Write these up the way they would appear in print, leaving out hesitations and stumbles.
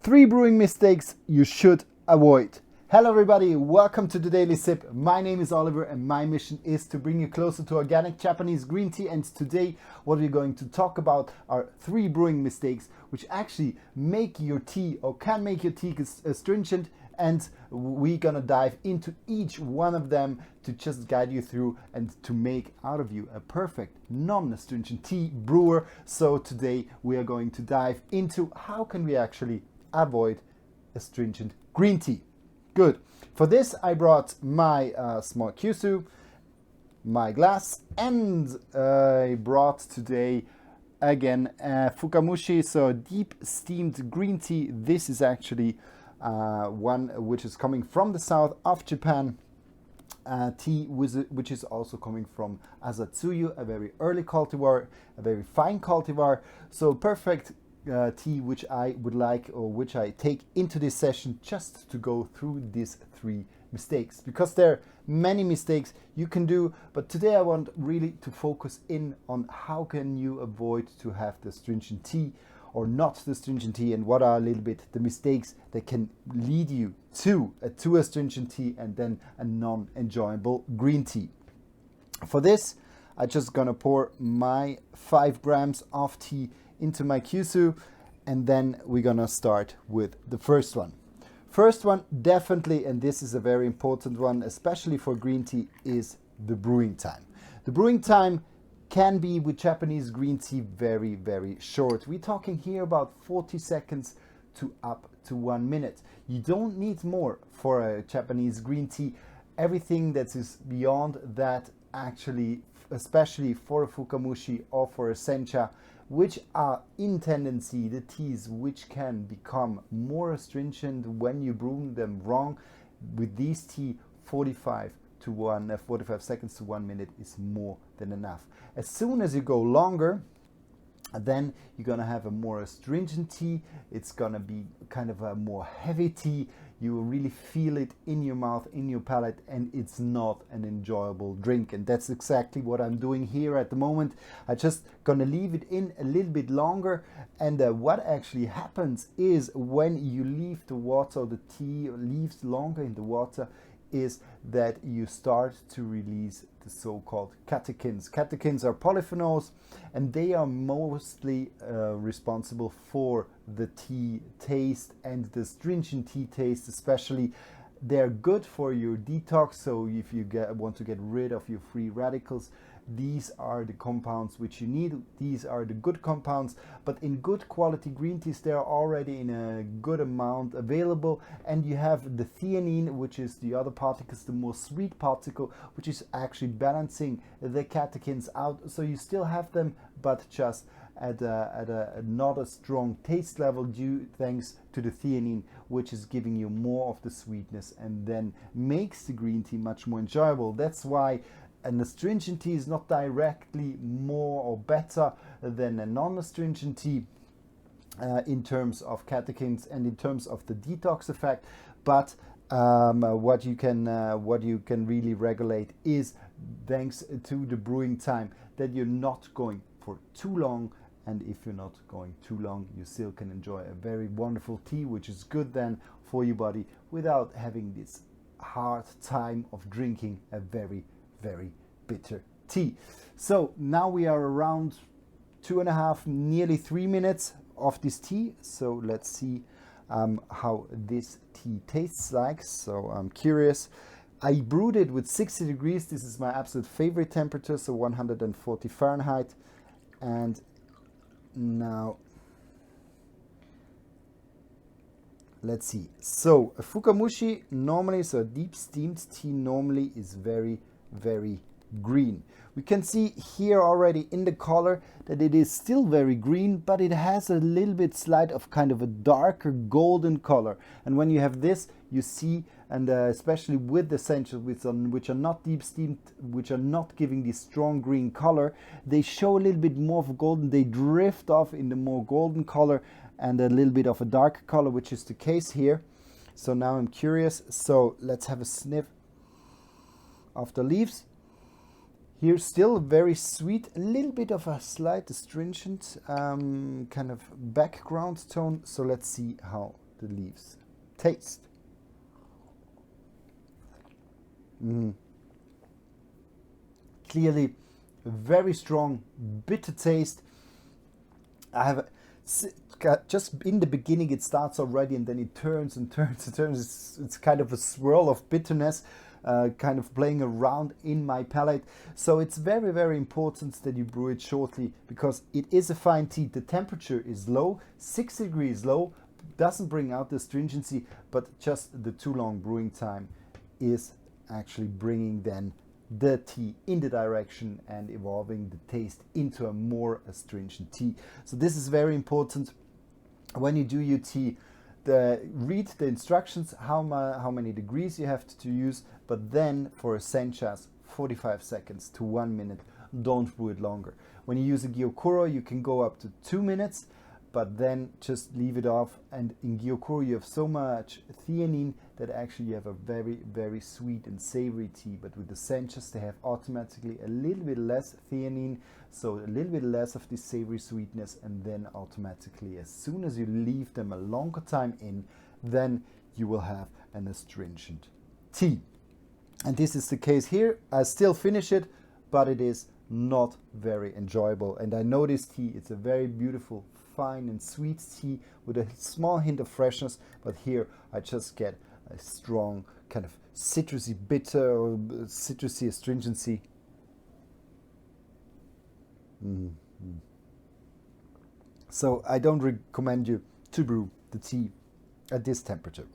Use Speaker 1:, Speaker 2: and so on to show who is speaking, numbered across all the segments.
Speaker 1: 3 brewing mistakes you should avoid. Hello everybody, welcome to the Daily Sip. My name is Oliver and my mission is to bring you closer to organic Japanese green tea, and today what we're going to talk about are 3 brewing mistakes which actually make your tea or can make your tea astringent, and we're gonna dive into each one of them to just guide you through and to make out of you a perfect non-astringent tea brewer. So today we are going to dive into how can we actually avoid astringent green tea. Good. For this I brought my small kyusu, my glass, and I brought today again fukamushi, so deep steamed green tea. This is actually one which is coming from the south of Japan. Tea which is also coming from Asatsuyu, a very early cultivar, a very fine cultivar. So perfect tea which I would like, or which I take into this session just to go through these 3 mistakes, because there are many mistakes you can do, but today I want really to focus in on how can you avoid to have the astringent tea or not the astringent tea, and what are a little bit the mistakes that can lead you to a too astringent tea and then a non-enjoyable green tea. For this I'm just gonna pour my 5 grams of tea into my kyusu, and then we're gonna start with the first one. First one, definitely, and this is a very important one, especially for green tea, is the brewing time. The brewing time can be with Japanese green tea very, very short. We're talking here about 40 seconds to up to 1 minute. You don't need more for a Japanese green tea. Everything that is beyond that, actually, especially for a fukamushi or for a sencha, which are in tendency the teas which can become more astringent when you brew them wrong. With these tea, 45 seconds to 1 minute is more than enough. As soon as you go longer, then you're gonna have a more astringent tea. It's gonna be kind of a more heavy tea. You will really feel it in your mouth, in your palate, and it's not an enjoyable drink. And that's exactly what I'm doing here at the moment. I just gonna leave it in a little bit longer, and what actually happens is when you leave the water, the tea leaves longer in the water, is that you start to release the so-called catechins. Catechins are polyphenols, and they are mostly responsible for the tea taste and the astringent tea taste especially. They're good for your detox, so if you want to get rid of your free radicals, these are the compounds which you need. These are the good compounds, but in good quality green teas they are already in a good amount available. And you have the theanine, which is the other particles, the more sweet particle, which is actually balancing the catechins out. So you still have them, but just at a not a strong taste level, due thanks to the theanine, which is giving you more of the sweetness and then makes the green tea much more enjoyable. That's why an astringent tea is not directly more or better than a non-astringent tea in terms of catechins and in terms of the detox effect, but what you can really regulate is thanks to the brewing time, that you're not going for too long. And if you're not going too long, you still can enjoy a very wonderful tea, which is good then for your body, without having this hard time of drinking a very, very bitter tea. So now we are around 2.5, nearly 3 minutes of this tea. So let's see how this tea tastes like. So I'm curious. I brewed it with 60 degrees. This is my absolute favorite temperature, so 140 Fahrenheit. And now let's see. So a fukamushi normally, so a deep steamed tea normally is very, very green. We can see here already in the color that it is still very green, but it has a little bit slight of kind of a darker golden color. And when you have this, you see, and especially with the essentials which are not deep steamed, which are not giving this strong green color, they show a little bit more of golden. They drift off in the more golden color and a little bit of a darker color, which is the case here. So now I'm curious. So let's have a sniff of the leaves. Here still very sweet, a little bit of a slight astringent kind of background tone. So let's see how the leaves. Taste. Clearly a very strong bitter taste. I have just in the beginning it starts already, and then it turns and turns and turns. It's kind of a swirl of bitterness, kind of playing around in my palate. So it's very, very important that you brew it shortly, because it is a fine tea. The temperature is low, 6 degrees low, doesn't bring out the astringency, but just the too long brewing time is actually bringing then the tea in the direction and evolving the taste into a more astringent tea. So this is very important when you do your tea. Read the instructions, how many degrees you have to use, but then for a senchas, 45 seconds to 1 minute. Don't brew it longer. When you use a gyokuro, you can go up to 2 minutes, but then just leave it off. And in gyokuro you have so much theanine that actually you have a very, very sweet and savory tea. But with the senchas, they have automatically a little bit less theanine, so a little bit less of this savory sweetness, and then automatically, as soon as you leave them a longer time in, then you will have an astringent tea. And this is the case here. I still finish it, but it is not very enjoyable. And I know this tea, it's a very beautiful, fine and sweet tea with a small hint of freshness, but here I just get a strong kind of citrusy bitter or citrusy astringency. So I don't recommend you to brew the tea at this temperature.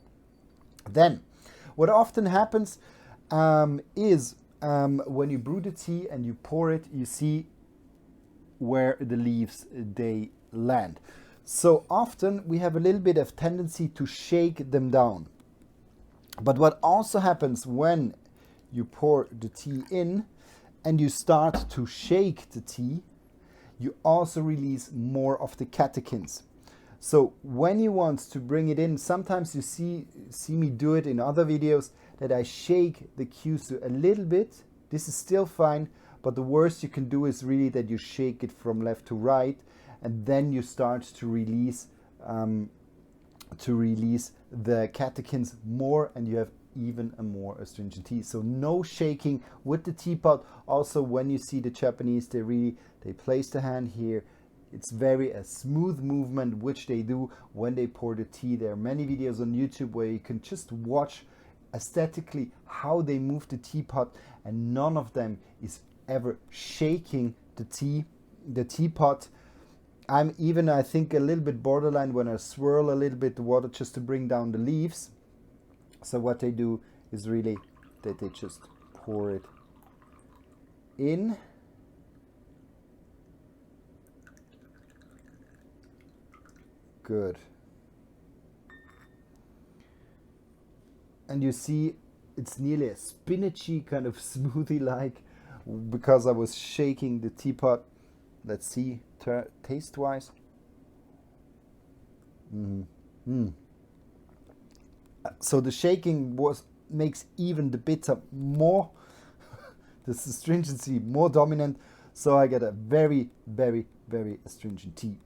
Speaker 1: Then what often happens is when you brew the tea and you pour it, you see where the leaves they land. So often we have a little bit of tendency to shake them down. But what also happens when you pour the tea in and you start to shake the tea, you also release more of the catechins. So when you want to bring it in, sometimes you see me do it in other videos, that I shake the kyusu a little bit. This is still fine, but the worst you can do is really that you shake it from left to right, and then you start to release the catechins more, and you have even a more astringent tea. So no shaking with the teapot. Also, when you see the Japanese, they place the hand here. It's very a smooth movement which they do when they pour the tea. There are many videos on YouTube where you can just watch aesthetically how they move the teapot, and none of them is ever shaking the teapot. I'm even, I think, a little bit borderline when I swirl a little bit the water just to bring down the leaves. So what they do is really that they just pour it in. Good. And you see it's nearly a spinachy kind of smoothie-like, because I was shaking the teapot. Let's see, taste-wise. So the shaking makes even the bitter more, the astringency more dominant. So I get a very, very, very astringent tea.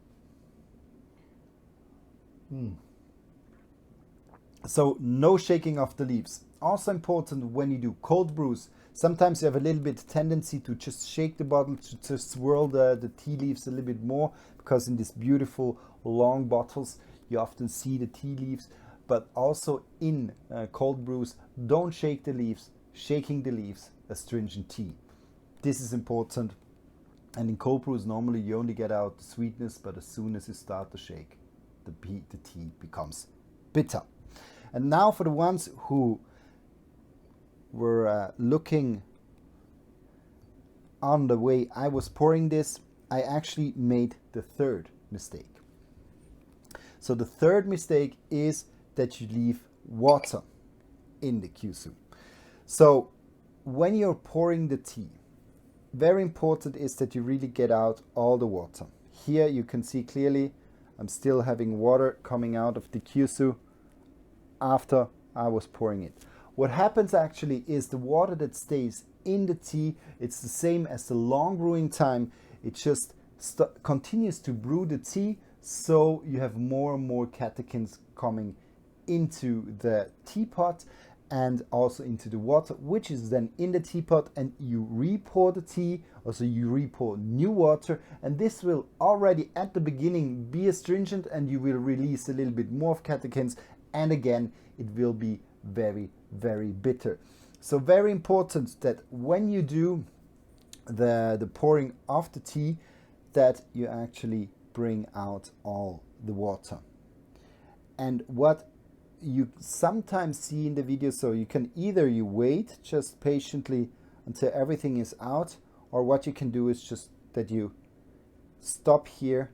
Speaker 1: So no shaking of the leaves. Also important when you do cold brews. Sometimes you have a little bit tendency to just shake the bottle, to swirl the tea leaves a little bit more, because in these beautiful long bottles you often see the tea leaves. But also in cold brews, don't shake the leaves. Shaking the leaves, astringent tea. This is important. And in cold brews, normally you only get out the sweetness, but as soon as you start to shake, the tea becomes bitter. And now for the ones who were looking on the way I was pouring this, I actually made the third mistake. So the third mistake is that you leave water in the kyusu. So when you're pouring the tea, very important is that you really get out all the water. Here you can see clearly I'm still having water coming out of the kyusu after I was pouring it. What happens actually is the water that stays in the tea, it's the same as the long brewing time. It just continues to brew the tea. so you have more and more catechins coming into the teapot and also into the water, which is then in the teapot, and you re-pour the tea, also you re-pour new water, and this will already at the beginning be astringent, and you will release a little bit more of catechins, and again it will be very, very bitter. So very important that when you do the pouring of the tea, that you actually bring out all the water. And what you sometimes see in the video, so you can either you wait just patiently until everything is out, or what you can do is just that you stop here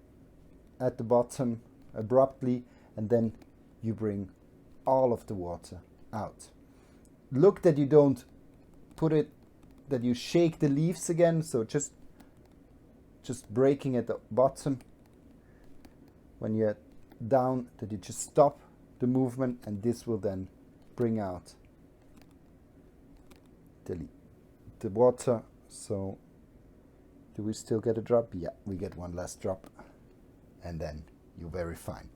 Speaker 1: at the bottom abruptly, and then you bring all of the water out. Look that you don't put it, that you shake the leaves again, so just breaking at the bottom. When you're down, that you just stop the movement, and this will then bring out the water. So do we still get a drop? Yeah, we get one last drop, and then you're very fine.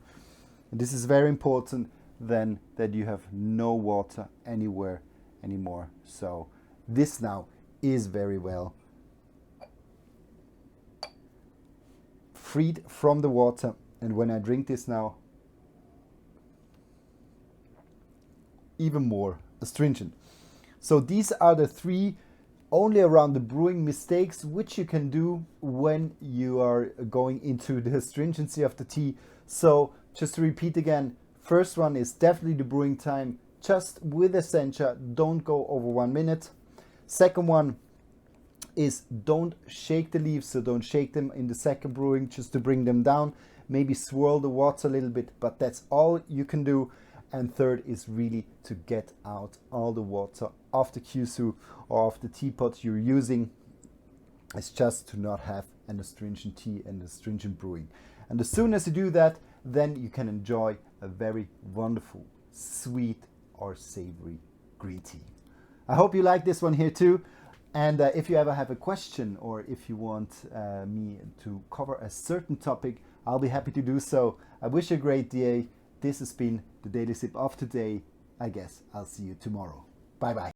Speaker 1: And this is very important then, that you have no water anywhere anymore. So this now is very well freed from the water, and when I drink this now, even more astringent. So these are the three only around the brewing mistakes which you can do when you are going into the astringency of the tea. So just to repeat again, first one is definitely the brewing time, just with essentia, don't go over 1 minute. Second one is don't shake the leaves, so don't shake them in the second brewing, just to bring them down. Maybe swirl the water a little bit, but that's all you can do. And third is really to get out all the water of the Kyusu or of the teapot you're using. It's just to not have an astringent tea and astringent brewing. And as soon as you do that, then you can enjoy a very wonderful, sweet or savory green tea. I hope you like this one here too. And if you ever have a question, or if you want me to cover a certain topic, I'll be happy to do so. I wish you a great day. This has been the Daily Sip of today. I guess I'll see you tomorrow. Bye bye.